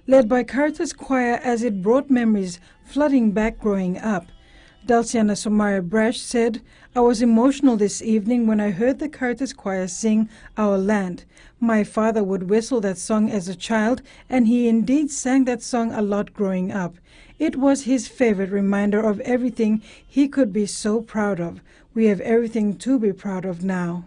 led by Caritas Choir as it brought memories flooding back growing up. Dalciana Somare Brash said, "I was emotional this evening when I heard the Caritas Choir sing Our Land. My father would whistle that song as a child, and he indeed sang that song a lot growing up. It was his favorite reminder of everything he could be so proud of. We have everything to be proud of now."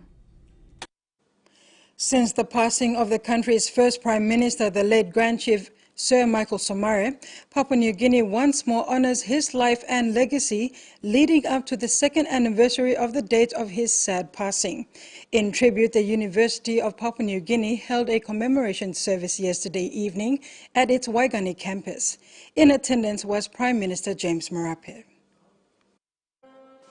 Since the passing of the country's first Prime Minister, the late Grand Chief Sir Michael Somare, Papua New Guinea once more honors his life and legacy leading up to the second anniversary of the date of his sad passing. In tribute, the University of Papua New Guinea held a commemoration service yesterday evening at its Waigani campus. In attendance was Prime Minister James Marape.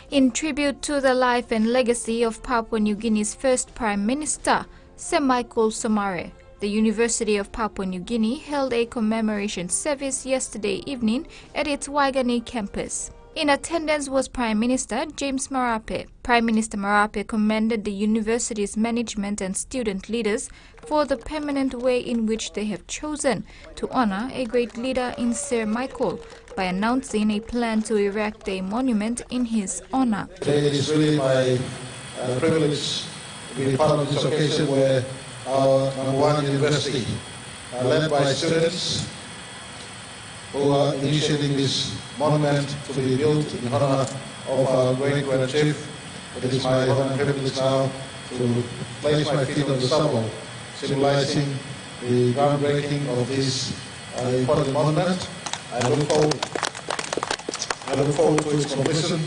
In tribute to the life and legacy of Papua New Guinea's first Prime Minister, Sir Michael Somare, the University of Papua New Guinea held a commemoration service yesterday evening at its Waigani campus. In attendance was Prime Minister James Marape. Prime Minister Marape commended the university's management and student leaders for the permanent way in which they have chosen to honor a great leader in Sir Michael by announcing a plan to erect a monument in his honor. Today it is really my privilege to be part of this occasion where our #1 university, led by students who are initiating this monument to be built in honor of our great Grand Chief. It is my honor and privilege now to place my feet on the stubble, symbolizing the groundbreaking of this important monument. I look forward to its completion,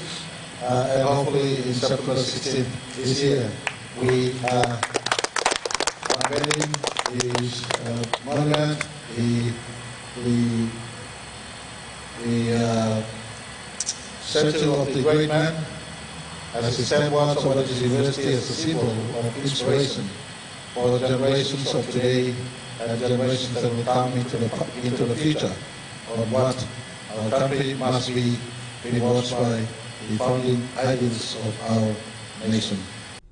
and hopefully in September 16 this year we are unveiling this monument, the statue of the great man, as the said once of this university, as a symbol of inspiration for generations of today and generations that will come into the future on what our country must be watched by the founding ideals of our nation.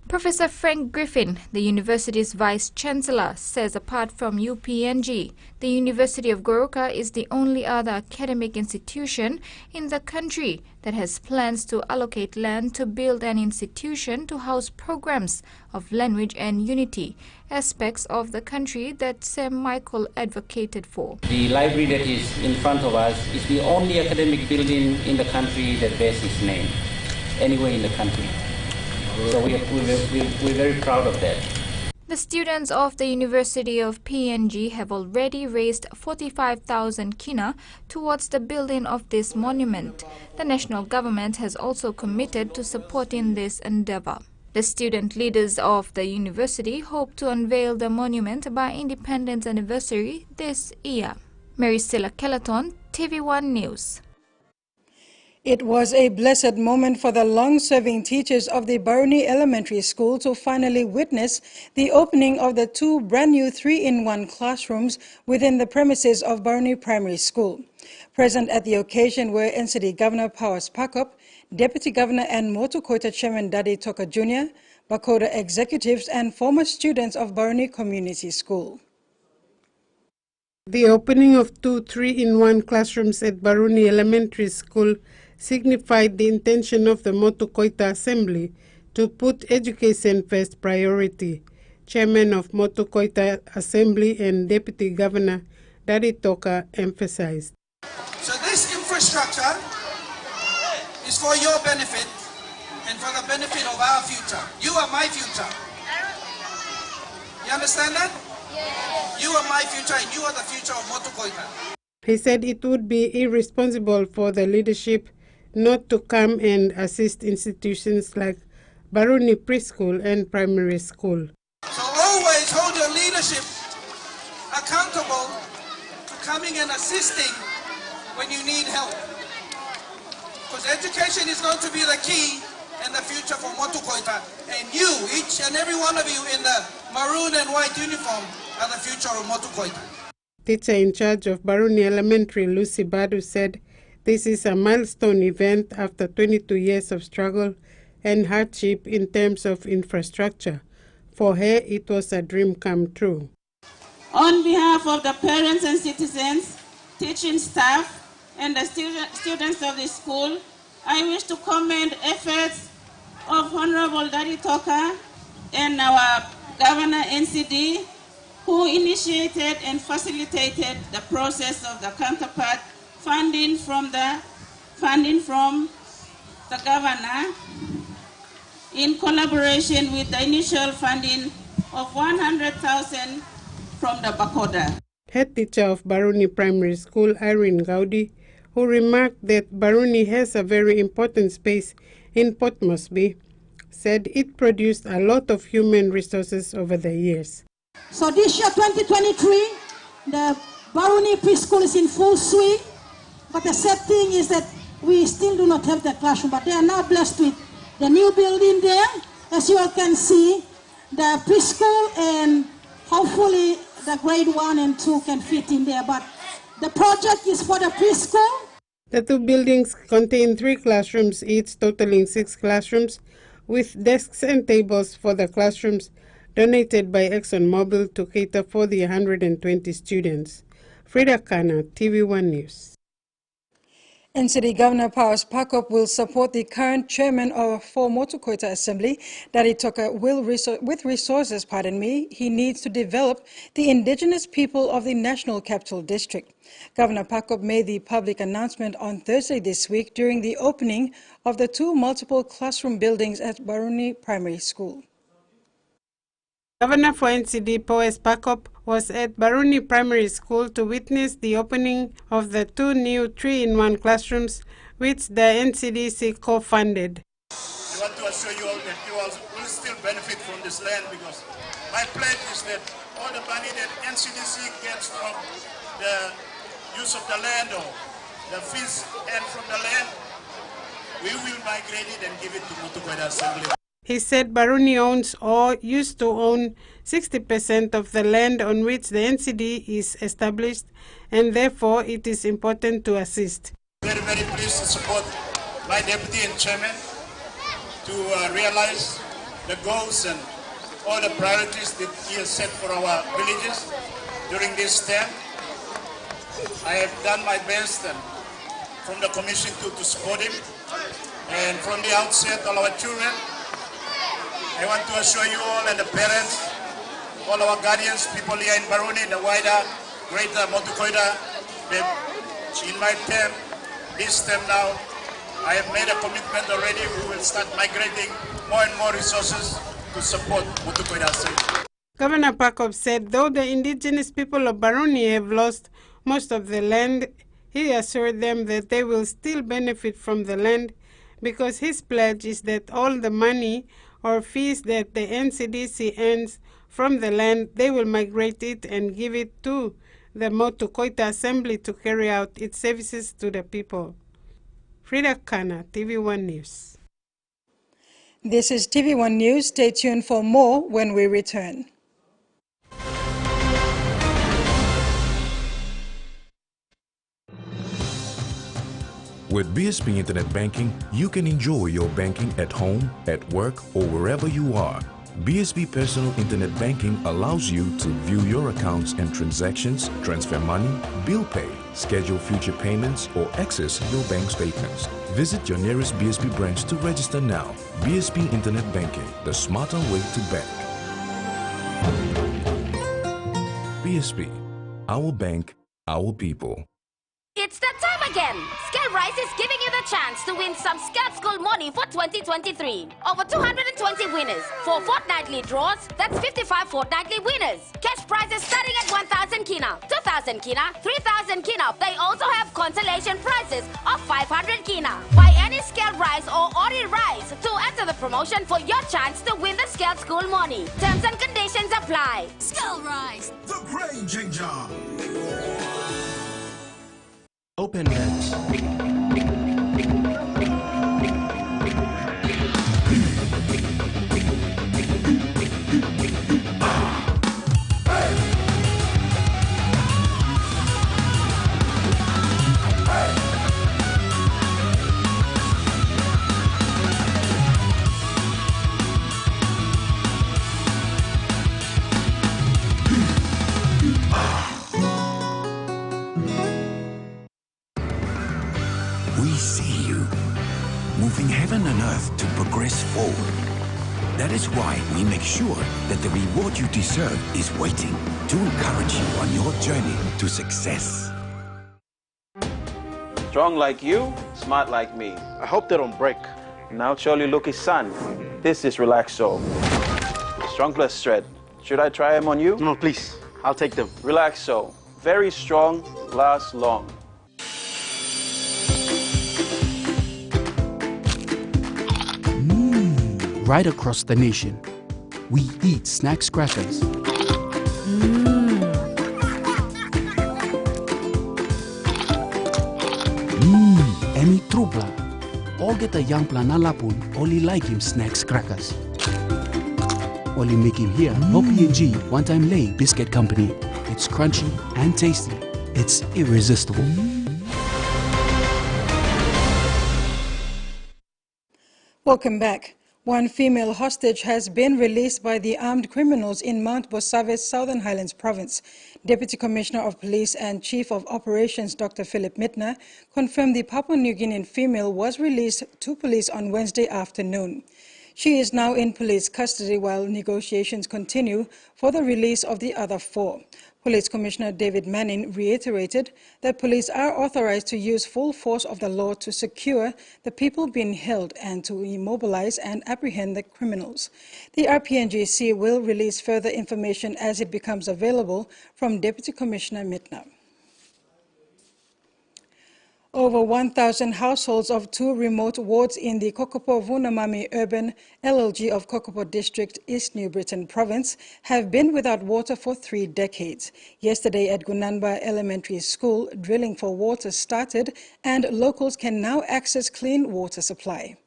Professor Frank Griffin, the university's Vice-Chancellor, says apart from UPNG, the University of Goroka is the only other academic institution in the country that has plans to allocate land to build an institution to house programs of language and unity, aspects of the country that Sir Michael advocated for. The library that is in front of us is the only academic building in the country that bears his name, anywhere in the country. So we're very proud of that. The students of the University of PNG have already raised 45,000 kina towards the building of this monument. The national government has also committed to supporting this endeavor. The student leaders of the university hope to unveil the monument by Independence Anniversary this year. Mary Stella Kellerton, TV1 News. It was a blessed moment for the long-serving teachers of the Baruni Elementary School to finally witness the opening of the 2 brand-new 3-in-1 classrooms within the premises of Baruni Primary School. Present at the occasion were NCD Governor Powers Pakop, Deputy Governor and Motu Koita Chairman Dadi Toka Jr., Bakoda executives and former students of Baruni Community School. The opening of 2 3-in-1 classrooms at Baruni Elementary School signified the intention of the Motu Koita Assembly to put education first priority. Chairman of Motu Koita Assembly and Deputy Governor Dadi Toka emphasized. So this infrastructure is for your benefit and for the benefit of our future. You are my future. You understand that? Yes. You are my future and you are the future of Motu Koita. He said it would be irresponsible for the leadership not to come and assist institutions like Baruni Preschool and Primary School. So always hold your leadership accountable to coming and assisting when you need help. Because education is going to be the key and the future for Motu Koita. And you, each and every one of you in the maroon and white uniform, are the future of Motu Koita. Teacher in charge of Baruni Elementary, Lucy Badu, said this is a milestone event after 22 years of struggle and hardship in terms of infrastructure. For her, it was a dream come true. On behalf of the parents and citizens, teaching staff, and the students of the school, I wish to commend efforts of Honorable Daddy Toka and our Governor NCD, who initiated and facilitated the process of the counterpart funding from the governor in collaboration with the initial funding of 100,000 from the Bakoda. Head teacher of Baruni Primary School, Irene Gaudi, who remarked that Baruni has a very important space in Port Moresby, said it produced a lot of human resources over the years. So this year, 2023, the Baruni preschool is in full swing, but the sad thing is that we still do not have the classroom, but they are now blessed with the new building there. As you all can see, the preschool and hopefully the grade 1 and 2 can fit in there, but the project is for the preschool. The two buildings contain 3 classrooms, each totaling 6 classrooms, with desks and tables for the classrooms donated by ExxonMobil to cater for the 120 students. Frida Kana, TVWAN News. NCD Governor Powers Pakop will support the current chairman of Motukoita Assembly, Daddy Toka, with resources, he needs to develop the indigenous people of the National Capital District. Governor Pakop made the public announcement on Thursday this week during the opening of the 2 multiple classroom buildings at Baruni Primary School. Governor for NCD Powers Pakop was at Baruni Primary School to witness the opening of the 2 new 3-in-1 classrooms which the NCDC co-funded. I want to assure you all that you all will still benefit from this land, because my pledge is that all the money that NCDC gets from the use of the land or the fees and from the land, we will migrate it and give it to Motukoita Assembly. He said Baruni owns or used to own 60% of the land on which the NCD is established, and therefore it is important to assist. Very, very pleased to support my deputy and chairman to realize the goals and all the priorities that he has set for our villages during this term. I have done my best, and from the commission to support him, and from the outset, all our children, I want to assure you all and the parents, all our guardians, people here in Baruni, the wider, greater Motukoita, that in my term, this term now, I have made a commitment already. We will start migrating more and more resources to support Motukoita Assembly. Governor Pakop said though the indigenous people of Baruni have lost most of the land, he assured them that they will still benefit from the land, because his pledge is that all the money or fees that the NCDC earns from the land, they will migrate it and give it to the Motukoita Assembly to carry out its services to the people. Frida Kana, TV1 News. This is TV1 News. Stay tuned for more when we return. With BSP Internet Banking, you can enjoy your banking at home, at work, or wherever you are. BSP Personal Internet Banking allows you to view your accounts and transactions, transfer money, bill pay, schedule future payments, or access your bank statements. Visit your nearest BSP branch to register now. BSP Internet Banking, the smarter way to bank. BSP, our bank, our people. It's that time again! Scale Rise is giving you the chance to win some Scout School money for 2023. Over 220 winners, 4 fortnightly draws, that's 55 fortnightly winners. Cash prizes starting at 1,000 kina, 2,000 kina, 3,000 kina. They also have consolation prizes of 500 kina. Buy any Scale Rise or Ori Rise to enter the promotion for your chance to win the Scout School money. Terms and conditions apply. Scale Rise, the brain changer. Open Nets. We see you, moving heaven and earth to progress forward. That is why we make sure that the reward you deserve is waiting to encourage you on your journey to success. Strong like you, smart like me. I hope they don't break. Now surely look his son. This is Relaxo. Strong plus thread. Should I try them on you? No, please. I'll take them. Relaxo. Very strong, lasts long. Right across the nation, we eat snacks crackers. Emi trubla. All get a young planalapun, only like him snacks crackers. Only make him here, no PNG, one-time lay biscuit company. It's crunchy and tasty. It's irresistible. Welcome back. One female hostage has been released by the armed criminals in Mount Bosave's Southern Highlands province. Deputy Commissioner of Police and Chief of Operations Dr. Philip Mitna confirmed the Papua New Guinean female was released to police on Wednesday afternoon. She is now in police custody while negotiations continue for the release of the other four. Police Commissioner David Manning reiterated that police are authorized to use full force of the law to secure the people being held and to immobilize and apprehend the criminals. The RPNGC will release further information as it becomes available from Deputy Commissioner Mitna. Over 1,000 households of 2 remote wards in the Kokopo-Vunamami urban LLG of Kokopo District, East New Britain Province, have been without water for 3 decades. Yesterday at Gunanba Elementary School, drilling for water started, and locals can now access clean water supply.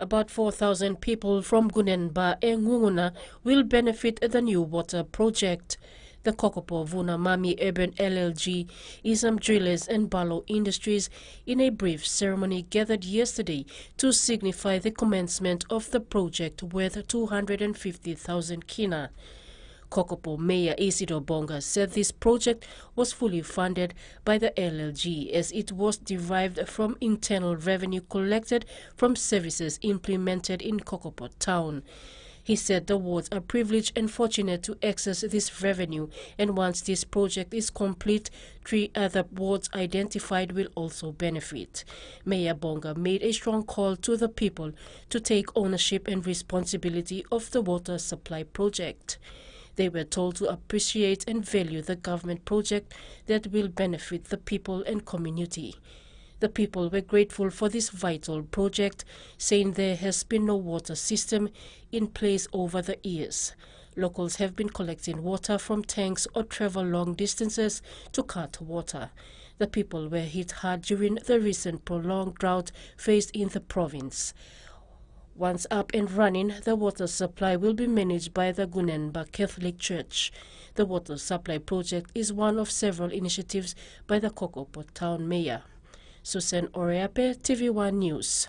About 4,000 people from Gunanba and Ngunguna will benefit the new water project. The Kokopo-Vunamami Urban LLG, Isam Drillers and Balo Industries in a brief ceremony gathered yesterday to signify the commencement of the project worth 250,000 kina. Kokopo Mayor Isidore Bonga said this project was fully funded by the LLG as it was derived from internal revenue collected from services implemented in Kokopo town. He said the wards are privileged and fortunate to access this revenue, and once this project is complete, 3 other wards identified will also benefit. Mayor Bonga made a strong call to the people to take ownership and responsibility of the water supply project. They were told to appreciate and value the government project that will benefit the people and community. The people were grateful for this vital project, saying there has been no water system in place over the years. Locals have been collecting water from tanks or travel long distances to cut water. The people were hit hard during the recent prolonged drought faced in the province. Once up and running, the water supply will be managed by the Gunanba Catholic Church. The water supply project is one of several initiatives by the Kokopo Town Mayor. Susan Oreape, TVWAN News.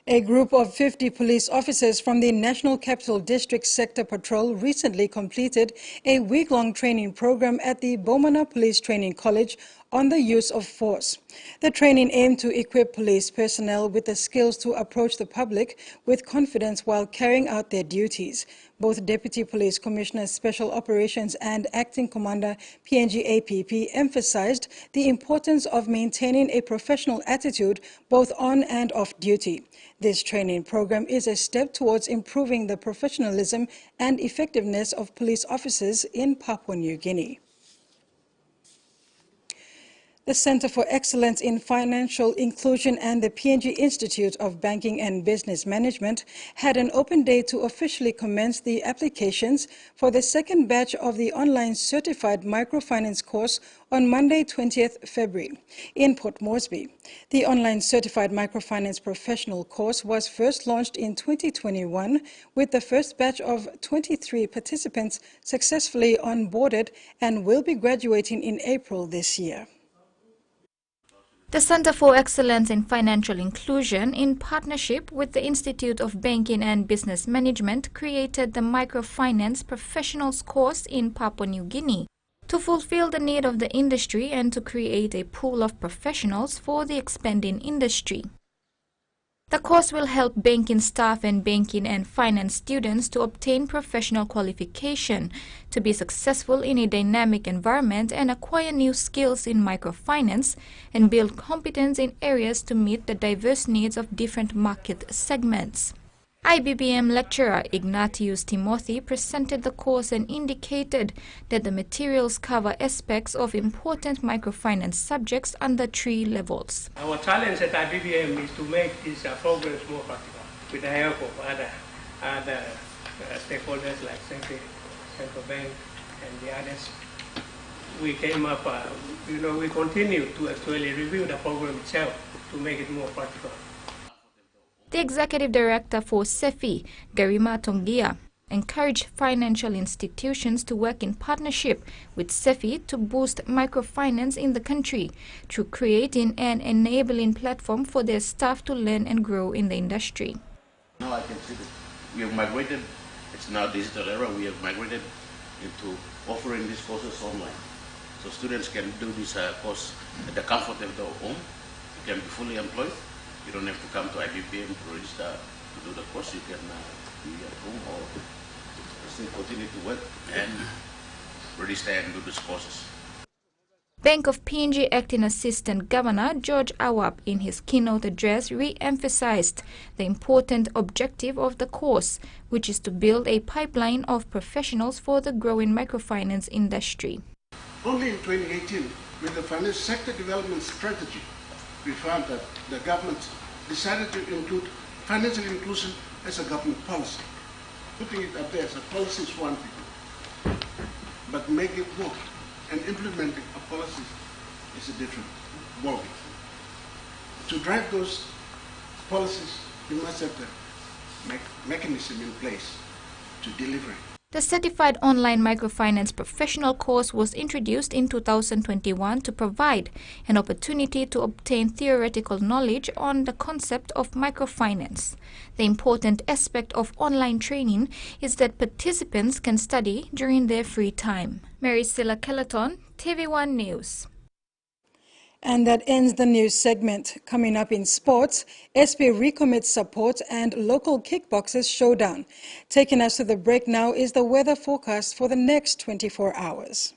A group of 50 police officers from the National Capital District Sector Patrol recently completed a week-long training program at the Bomana Police Training College on the use of force. The training aimed to equip police personnel with the skills to approach the public with confidence while carrying out their duties. Both Deputy Police Commissioner Special Operations and Acting Commander PNG APP emphasized the importance of maintaining a professional attitude both on and off duty. This training program is a step towards improving the professionalism and effectiveness of police officers in Papua New Guinea. The Center for Excellence in Financial Inclusion and the PNG Institute of Banking and Business Management had an open day to officially commence the applications for the second batch of the online certified microfinance course on Monday, 20th February, in Port Moresby. The online certified microfinance professional course was first launched in 2021, with the first batch of 23 participants successfully onboarded and will be graduating in April this year. The Center for Excellence in Financial Inclusion, in partnership with the Institute of Banking and Business Management, created the Microfinance Professionals course in Papua New Guinea. to fulfill the need of the industry and to create a pool of professionals for the expanding industry. The course will help banking staff and banking and finance students to obtain professional qualification, to be successful in a dynamic environment and acquire new skills in microfinance and build competence in areas to meet the diverse needs of different market segments. IBBM lecturer Ignatius Timothy presented the course and indicated that the materials cover aspects of important microfinance subjects under 3 levels. Our challenge at IBBM is to make these programs more practical with the help of other stakeholders like Central Bank and the others. We came up, we continue to actually review the program itself to make it more practical. The executive director for CEFI, Garima Tongia, encouraged financial institutions to work in partnership with CEFI to boost microfinance in the country through creating an enabling platform for their staff to learn and grow in the industry. Now I can see that we have migrated, it's now digital era, we have migrated into offering these courses online. So students can do this course at the comfort of their home. You can be fully employed. You don't have to come to IBBM to register to do the course. You can be at home or still continue to work and register and do these courses. Bank of PNG Acting Assistant Governor George Awap in his keynote address re-emphasized the important objective of the course, which is to build a pipeline of professionals for the growing microfinance industry. Only in 2018, with the financial sector development strategy, we found that the government decided to include financial inclusion as a government policy. Putting it up there as a policy is one thing, but making it work and implementing a policy is a different ballgame. To drive those policies, you must have the mechanism in place to deliver it. The Certified Online Microfinance Professional course was introduced in 2021 to provide an opportunity to obtain theoretical knowledge on the concept of microfinance. The important aspect of online training is that participants can study during their free time. Mary Silla Kelleton, TVWAN News. And that ends the news segment. Coming up in sports, SP recommits support and local kickboxers showdown. Taking us to the break now is the weather forecast for the next 24 hours.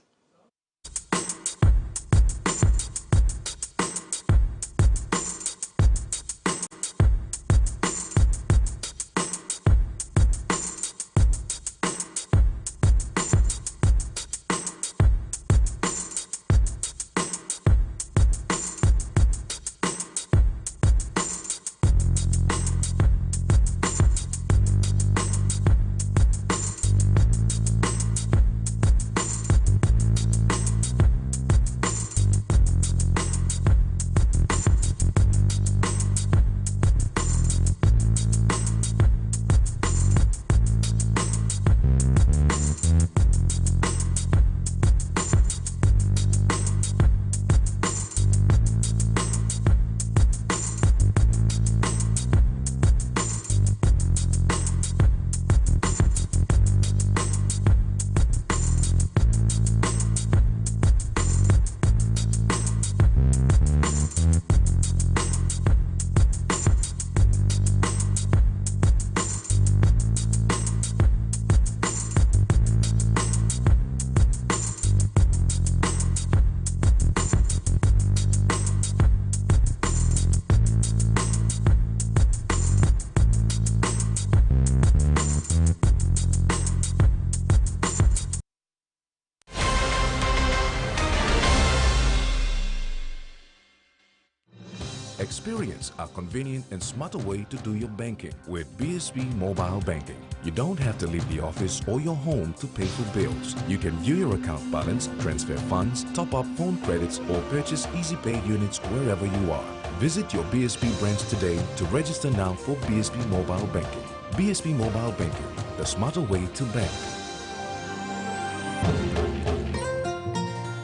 Experience a convenient and smarter way to do your banking with BSP Mobile Banking. You don't have to leave the office or your home to pay for bills. You can view your account balance, transfer funds, top up phone credits, or purchase Easy Pay units wherever you are. Visit your BSP branch today to register now for BSP Mobile Banking. BSP Mobile Banking, the smarter way to bank.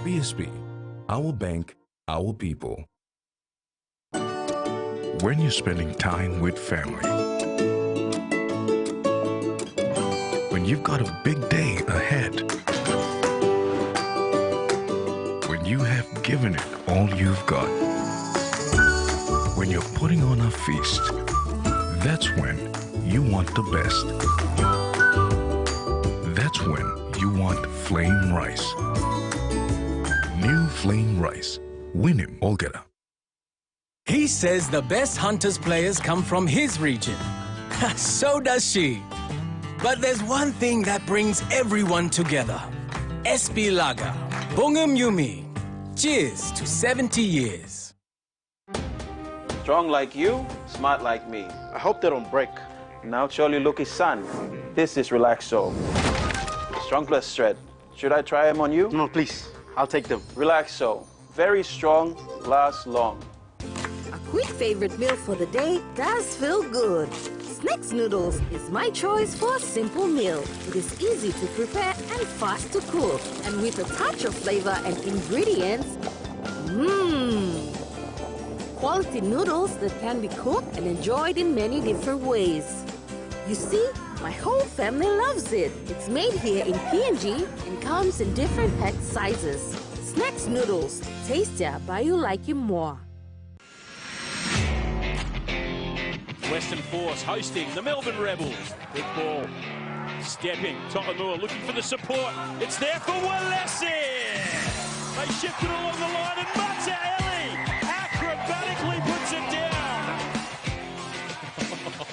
BSP, our bank, our people. When you're spending time with family, when you've got a big day ahead, when you have given it all you've got. When you're putting on a feast, that's when you want the best. That's when you want flame rice. New flame rice. Win him, Olgeta. He says the best Hunters players come from his region. So does she. But there's one thing that brings everyone together. SP Lager. Bungum Yumi. Cheers to 70 years. Strong like you, smart like me. I hope they don't break. Now surely look his son. This is Relaxo. Strong plus shred. Should I try them on you? No, please. I'll take them. Relaxo. Very strong, lasts long. A quick favorite meal for the day does feel good. Snacks noodles is my choice for a simple meal. It is easy to prepare and fast to cook. And with a touch of flavor and ingredients, quality noodles that can be cooked and enjoyed in many different ways. You see, my whole family loves it. It's made here in PNG and comes in different pack sizes. Snacks noodles, tastier by you like you more. Western Force hosting the Melbourne Rebels. Big ball. Stepping. Totamua looking for the support. It's there for Walesi. They shift it along the line and Mataeli acrobatically puts it down.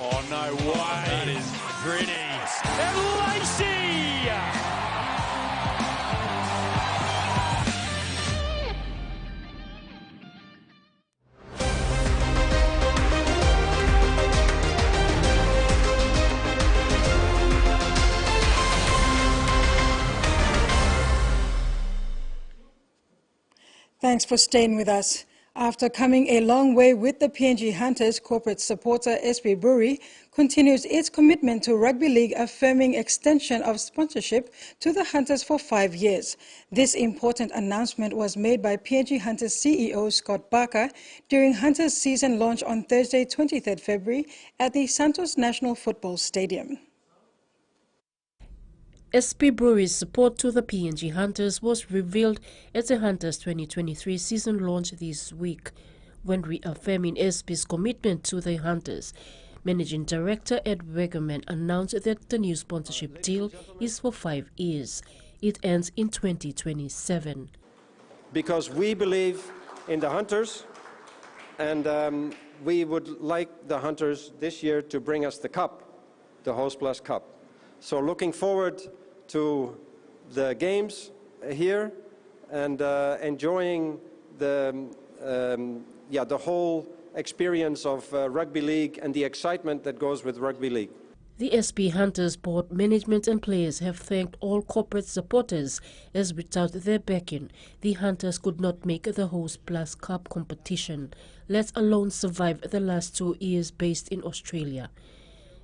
Oh, no way. That is gritty. And Lacey! Thanks for staying with us. After coming a long way with the PNG Hunters, corporate supporter SP Brewery continues its commitment to rugby league, affirming extension of sponsorship to the Hunters for 5 years. This important announcement was made by PNG Hunters CEO Scott Barker during Hunters season launch on Thursday, 23rd February at the Santos National Football Stadium. SP Brewery's support to the PNG Hunters was revealed at the Hunters 2023 season launch this week, when reaffirming SP's commitment to the Hunters. Managing Director Ed Wegerman announced that the new sponsorship deal is for 5 years. It ends in 2027. Because we believe in the Hunters, and we would like the Hunters this year to bring us the cup, the Host Plus Cup. So looking forward to the games here and enjoying the whole experience of rugby league and the excitement that goes with rugby league. The SP Hunters board, management and players have thanked all corporate supporters, as without their backing, the Hunters could not make the Host Plus Cup competition, let alone survive the last 2 years based in Australia.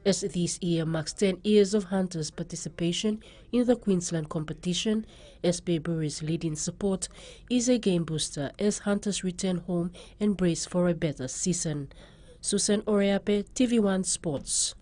As this year marks 10 years of Hunters' participation in the Queensland competition, SP Brewery's leading support is a game booster as Hunters return home and brace for a better season. Susan Oreape, TVWAN Sports.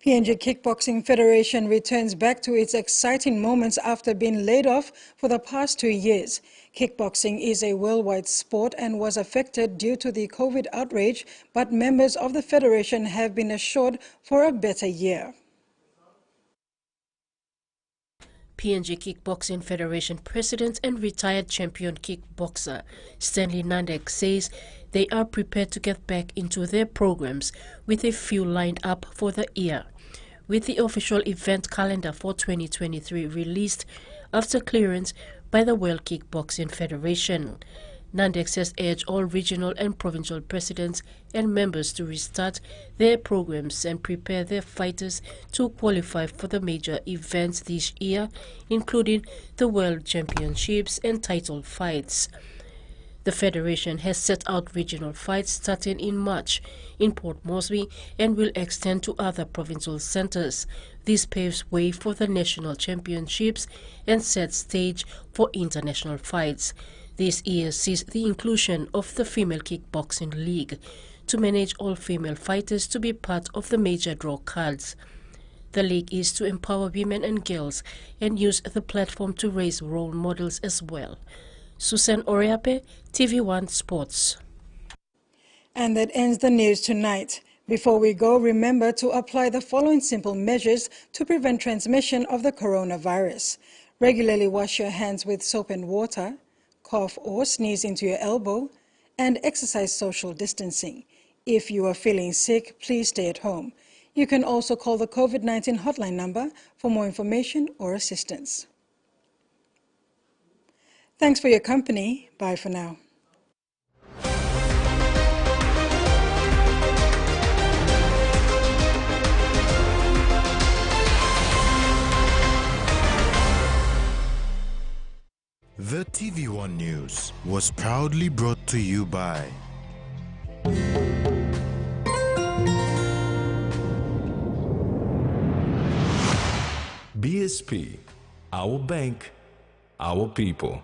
PNG Kickboxing Federation returns back to its exciting moments after being laid off for the past 2 years. Kickboxing is a worldwide sport and was affected due to the COVID outrage, but members of the federation have been assured for a better year. PNG Kickboxing Federation President and retired champion kickboxer Stanley Nandek says they are prepared to get back into their programs with a few lined up for the year. With the official event calendar for 2023 released after clearance by the World Kickboxing Federation, Nandex has urged all regional and provincial presidents and members to restart their programs and prepare their fighters to qualify for the major events this year, including the World Championships and title fights. The Federation has set out regional fights starting in March in Port Moresby and will extend to other provincial centres. This paves way for the national championships and sets stage for international fights. This year sees the inclusion of the Female Kickboxing League to manage all female fighters to be part of the major draw cards. The league is to empower women and girls and use the platform to raise role models as well. Susan Oriape, TV1 Sports. And that ends the news tonight. Before we go, remember to apply the following simple measures to prevent transmission of the coronavirus. Regularly wash your hands with soap and water, cough or sneeze into your elbow, and exercise social distancing. If you are feeling sick, please stay at home. You can also call the COVID-19 hotline number for more information or assistance. Thanks for your company. Bye for now. The TVWAN News was proudly brought to you by BSP, our bank, our people.